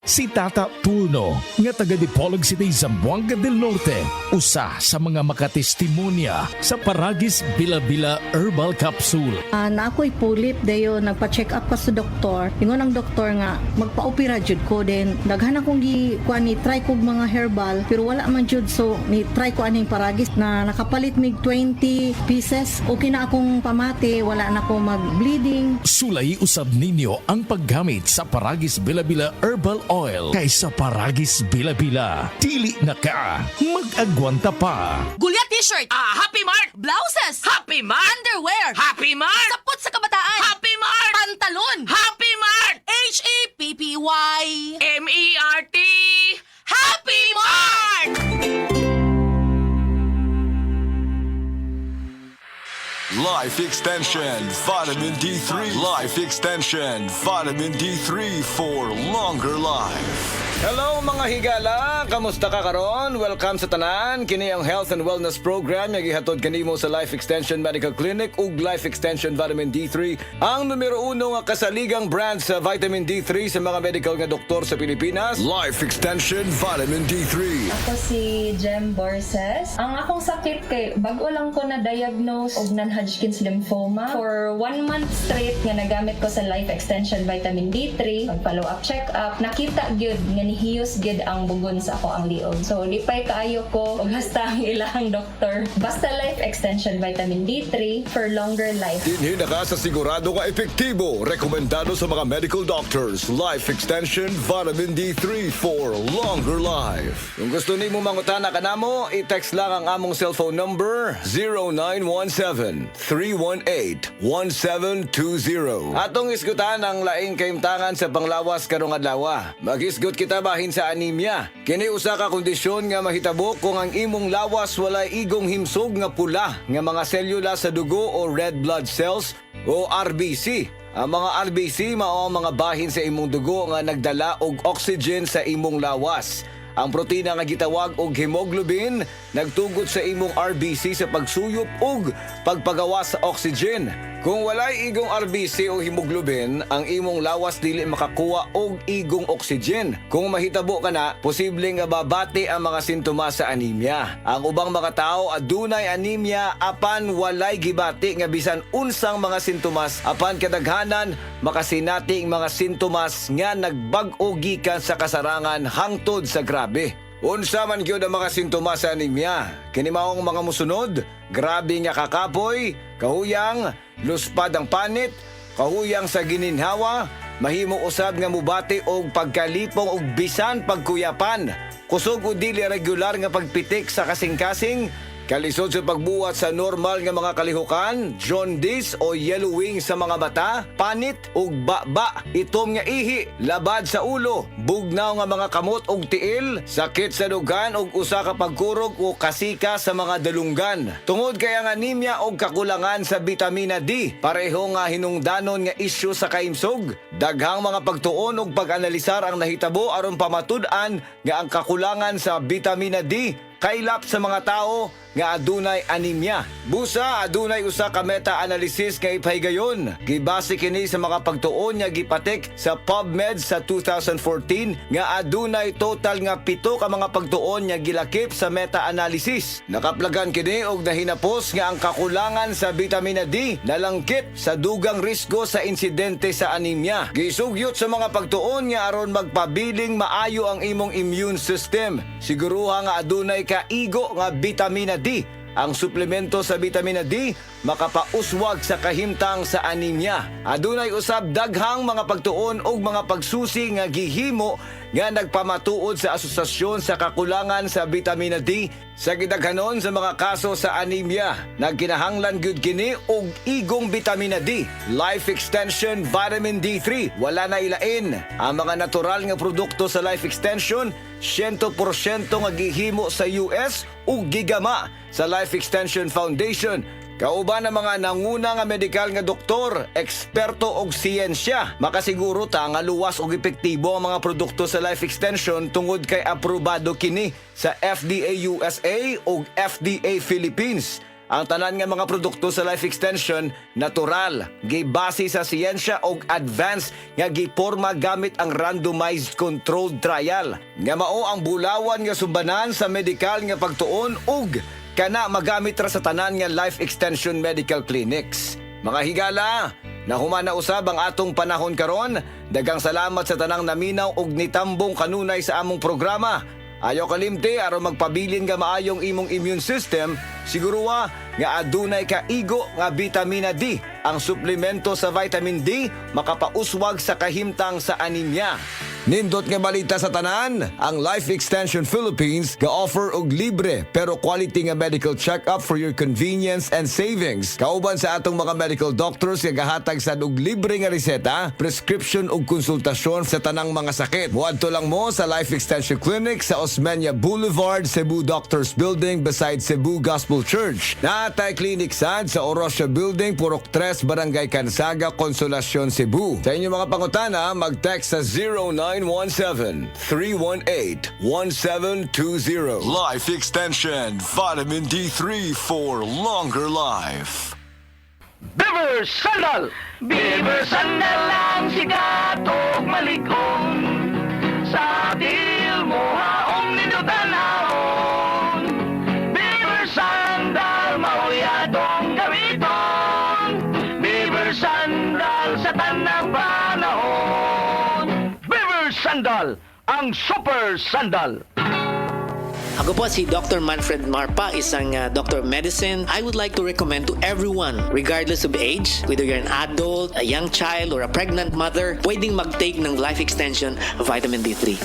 Si Tata Purno, nga taga Dipolog City, Zamboanga del Norte, usa sa mga makatestimonya sa Paragis Bila-Bila Herbal Capsule. Na ako'y pulip dayo nagpa-check up pa sa doktor. Ingon ang doktor nga magpa-opera jud ko din. Daghan akong kuan ni try kog mga herbal pero wala man jud, so ni try ko aning Paragis na nakapalit mig 20 pieces. Okay na akong pamati, wala na ako mag-bleeding. Sulay usab ninyo ang paggamit sa Paragis Bila-Bila Herbal Oil kaysa Paragis Bila-Bila. Dili na ka mag-agwanta pa. Gulya t-shirt. Happy Mart. Blouses. Happy Mart. Underwear. Happy Mart. Sapot sa kabataan. Happy Mart. Pantalon. Happy Mart. Happy Mart. Happy Mart. Life Extension Vitamin D3. Life Extension Vitamin D3 for longer life. Hello mga higala, kamusta ka karon? Welcome sa tanan. Kini ang Health and Wellness Program nga gihatod kanimo sa Life Extension Medical Clinic ug Life Extension Vitamin D3, ang numero 1 nga kasaligang brand sa vitamin D3 sa mga medical nga doktor sa Pilipinas. Life Extension Vitamin D3. Ako si Jem Borses. Ang akong sakit kay bago lang ko na-diagnose og non-Hodgkin's lymphoma. For 1 month straight nga nagamit ko sa Life Extension Vitamin D3, pag-follow up check-up, nakita gyud nga nihiyos gyud ang bugon sa ako ang liog. So lipay kaayo ko og hasta ang ilang doktor. Basta Life Extension Vitamin D3 for longer life. Dinhi na ka sa sigurado nga epektibo. Rekomendado sa mga medical doctors. Life Extension Vitamin D3 for longer life. Kung gusto nimo mangutana kanamo, i-text lang ang among cellphone number 0917-318-1720. Atong isgutan ang laing kaimtangan sa panglawas karong adlaw. Mag-isgut kita bahin sa anemia. Kini usa ka kondisyon nga mahitabo kung ang imong lawas walay igong himsog nga pula nga mga selula sa dugo o red blood cells o RBC. Ang mga RBC mao ang mga bahin sa imong dugo nga nagdala og oxygen sa imong lawas. Ang protina nga gitawag og hemoglobin nagtugot sa imong RBC sa pagsuyop ug pagpagawa sa oxygen. Kung walay igong RBC o hemoglobin, ang imong lawas dili makakuha og igong oxygen. Kung mahitabo ka na, posibleng nga babati ang mga sintomas sa anemia. Ang ubang mga tao adunay anemia apan walay gibati nga bisan unsang mga sintomas, apan kadaghanan makasinati ang mga sintomas nga nagbag-o gikan sa kasarangan hangtod sa grabe. Unsa man gyud ang mga sintomas sa anemia? Kini maong mga musunod: grabe nga kakapoy, kahuyang, luspad ang panit, kahuyang sa gininhawa, mahimo usab nga mubati og pagkalipong og bisan pagkuyapan, kusog o dili regular nga pagpitik sa kasing-kasing, kalisod sa pagbuhat sa normal nga mga kalihukan, jaundice o yellowing sa mga mata, panit ug baba, itom nga ihi, labad sa ulo, bugnaw nga mga kamot ug tiil, sakit sa dugan ug usa ka pagkurog o kasika sa mga dalunggan. Tungod kay ang anemia og kakulangan sa bitamina D, pareho nga hinungdanon nga isyu sa kaimsog. Daghang mga pagtuon ug pag-analisar ang nahitabo aron pamatud-an nga ang kakulangan sa bitamina D kaylap sa mga tao nga adunay anemia. Busa adunay usa ka meta-analysis nga ipahigayon. Gibase kini sa mga pagtuon nga gipatek sa PubMed sa 2014 nga adunay total nga 7 ka mga pagtuon nga gilakip sa meta-analysis. Nakaplagan kini og nahinapos nga ang kakulangan sa vitamina D nalangkit sa dugang risgo sa insidente sa anemia. Gisugyot sa mga pagtuon nga aron magpabiling maayo ang imong immune system. Siguruha nga adunay kaigo nga vitamina D. Ang suplemento sa vitamina D makapauswag sa kahimtang sa anemia. Adunay usab daghang mga pagtuon ug mga pagsusi nga gihimo nga nagpamatuod sa asosasyon sa kakulangan sa vitamina D sa gidaghanon sa mga kaso sa anemia. Nagkinahanglan gyud kini og igong vitamina D. Life Extension Vitamin D3 wala na ilain. Ang mga natural nga produkto sa Life Extension 100% nga gihimo sa US ug gigama sa Life Extension Foundation. Kauban ng mga nanguna nga medikal nga doktor, eksperto og siyensya, makasiguro ta nga luwas og epektibo ang mga produkto sa Life Extension tungod kay aprobado kini sa FDA USA ug FDA Philippines. Ang tanan nga mga produkto sa Life Extension natural, gibase sa siyensya og advanced nga giporma gamit ang randomized controlled trial. Nga mao ang bulawan nga subanan sa medikal nga pagtuon ug kana magamit ra sa tanan nga Life Extension Medical Clinics. Mga higala, nahumana usab ang atong panahon karon. Dagang salamat sa tanang naminaw ug nitambong kanunay sa among programa. Ayaw kalimti aron magpabilin nga maayong imong immune system, siguruwa nga adunay kaigo nga vitamina D. Ang suplemento sa vitamin D makapauswag sa kahimtang sa anemia. Nindot nga balita sa tanan, ang Life Extension Philippines ga-offer og libre pero quality nga medical check-up for your convenience and savings. Kauban sa atong mga medical doctors nga gahatag sad og libre nga reseta, prescription ug konsultasyon sa tanang mga sakit. Muadto lang mo sa Life Extension Clinic sa Osmeña Boulevard, Cebu Doctors Building beside Cebu Gospel Church. Naatay clinic sad sa Orosio Building, Purok 3, Barangay Cansaga, Consolacion, Cebu. Sa inyong mga pangutana, mag-text sa 0917-318-1720. Life Extension Vitamin D3 for longer life. Beaver Sandal! Beaver Sandal ang sikat o malikong sa til mo haong ninutanahon. Beaver Sandal mauyadong gamiton. Beaver Sandal sa tanang panahon. Beaver Sandal, ang super sandal. Ako po si Dr. Manfred Marpa, isang doctor of medicine. I would like to recommend to everyone, regardless of age, whether you're an adult, a young child, or a pregnant mother, pwedeng mag-take ng Life Extension Vitamin D3.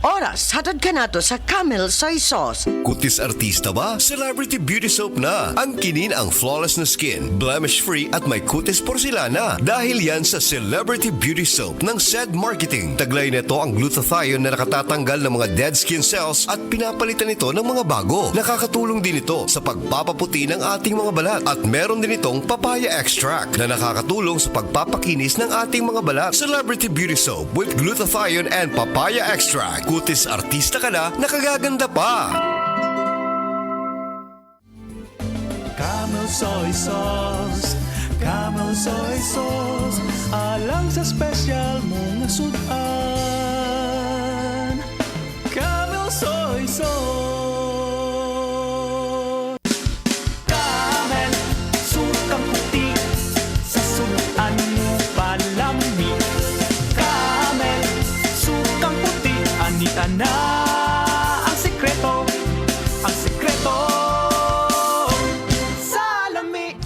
Oras, hatad ka na to sa Camel Soy Sauce. Kutis artista ba? Celebrity Beauty Soap na. Ang kinin ang flawless na skin, blemish-free at may kutis porcelana. Dahil yan sa Celebrity Beauty Soap ng SED Marketing. Taglay nito ang glutathione na nakatatanggal ng mga dead skin cells at pinapalitan ito ng mga bago. Nakakatulong din ito sa pagpapaputi ng ating mga balat. At meron din itong papaya extract na nakakatulong sa pagpapakinis ng ating mga balat. Celebrity Beauty Soap with glutathione and papaya extract. Kutis artista ka na, nakagaganda pa! Camel Soy Sauce, Camel Soy Sauce, alang sa special mong sudan. Camel Soy Sauce. Camel, sukang puti, sa sudan mo palami. Camel, sukang puti, anita na ang sikreto, salami.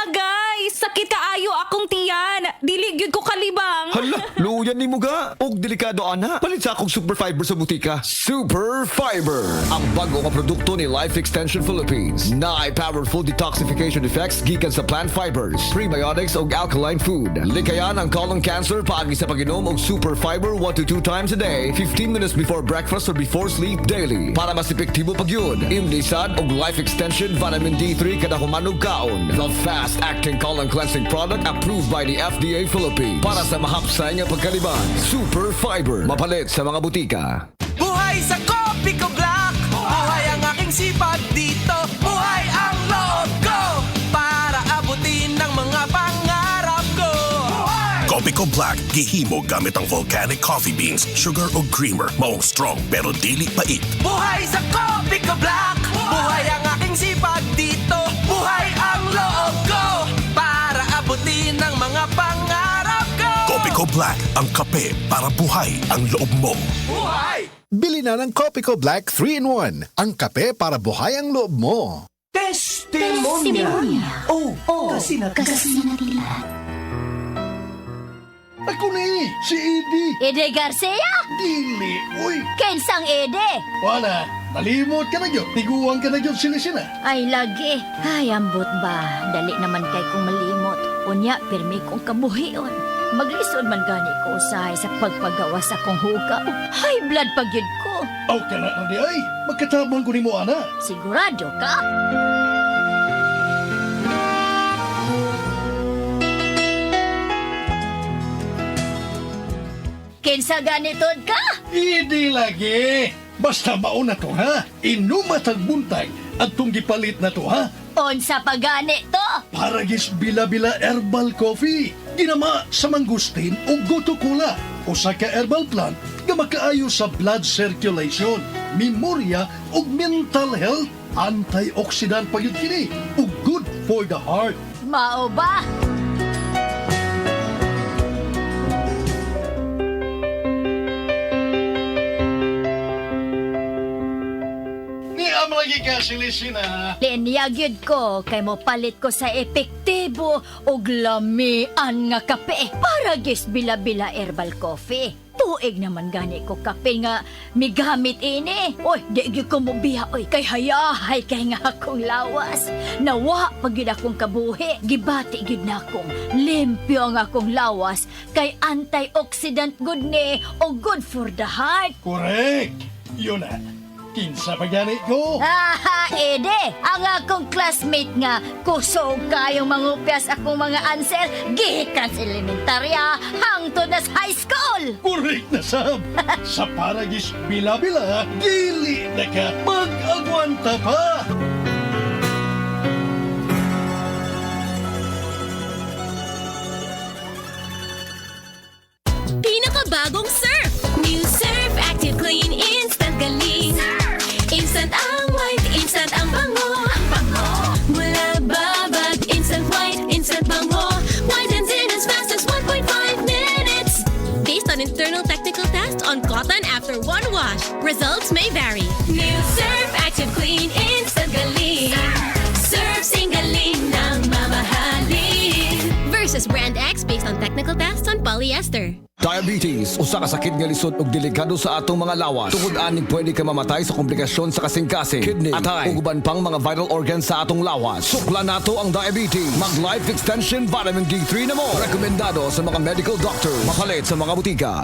Agay! Sakit kaayo akong tiyan! Dili gyud ko kalibang! Hala, luyan ni mo ga. Og delikado ana. Palit sa akong Super Fiber sa butika. Super Fiber, ang bago nga produkto ni Life Extension Philippines. Na ay powerful detoxification effects gikan sa plant fibers, prebiotics ug alkaline food. Likayan ang colon cancer paagi sa pag-inom og Super Fiber 1 to 2 times a day, 15 minutes before breakfast or before sleep daily. Para mas epektibo pag yun, imnisad og Life Extension Vitamin D3 kada humanog kaon. The fast-acting colon cleansing product approved by the FDA Philippines. Para sa mahapsay nga pagkaliban, Super Fiber, mapalit sa mga butika. Buhay sa Kopi Ko Black! Buhay ang aking sipag dito! Buhay ang loob ko! Para abutin ng mga pangarap ko! Kopi Ko Black, gihimo gamit ang volcanic coffee beans, sugar o creamer. Maong strong pero dili pait. Buhay sa Kopi Ko Black! Buhay ang aking sipag dito! Buhay ang loob ko! Para abutin ng mga pangarap ko! Kopi Ko Black, ang kape para buhay ang loob mo. Buhay! Bili na ng Kopi Ko Black 3-in-1. Ang kape para buhay ang loob mo. Testimonya. Kasi natila. Ako ni, si Edie. Ede Garcia? Dili, uy. Kensang Ede? Wala, nalimot ka na yun. Tiguan ka na yun sila. Ay, lagi. Ay, ambot ba? Dali naman kay kong malimot. Unya, pirmi kong kabuhion. Maglisod man gani ko usahay sa pagpagawa sa kong hugaw. High blood pagyud ko. Aw ka na, Andi, ay. Magkatabang ko ni mo, ana. Sigurado ka? Kinsa ganitod ka? Hindi lagi. Basta mauna to, ha? Inumatag buntag. Atong gipalit na to ha. Unsa pagani to? Paragis Bila-Bila Herbal Coffee. Ginama sa mangustin o gotukula. Usa ka herbal plant nga makaayo sa blood circulation, memorya ug mental health. Antioxidant pa yun kini ug good for the heart. Mao ba? Ni am lagi ka silisina. Linya gyud ko kay mo palit ko sa epektibo ug lamian nga kape para gis Bila-Bila Herbal Coffee. Tuig naman gani ko kape nga migamit ini. Oy, di gyud ko mobiya oy kay hayahay kay nga akong lawas. Nawa pag gyud akong kabuhi, gibati gyud na akong limpyo ang akong lawas kay antioxidant good ni o good for the heart. Correct. Yun na. Kinsa pa gani ko? Aha, ede! Ang akong classmate nga, kusog kayong mangupyas akong mga answer, gikan sa elementarya, hangtod na sa high school! Correct na sab. Sa Paragis Bila-Bila, dili na ka mag-agwanta pa. Pinakabagong surf! New Surf Active Clean Instant Galing! Instant ang white, instant ang bango. Mula babad, instant white, instant bango. Whitens in as fast as 1.5 minutes. Based on internal technical tests on cotton after one wash, results may vary. New Surf Active Clean Instant Galing. Surf sing galing ng mamahalin. Versus Brand X based on technical tests on polyester. Diabetes, usa ka sakit nga lisod ug delikado sa atong mga lawas. Tungod aning pwede ka mamatay sa komplikasyon sa kasing-kasing, kidney, atay, ug uban pang mga vital organs sa atong lawas. Sukla nato ang diabetes. Mag Life Extension Vitamin D3 na mo. Rekomendado sa mga medical doctors. Mapalit sa mga butika.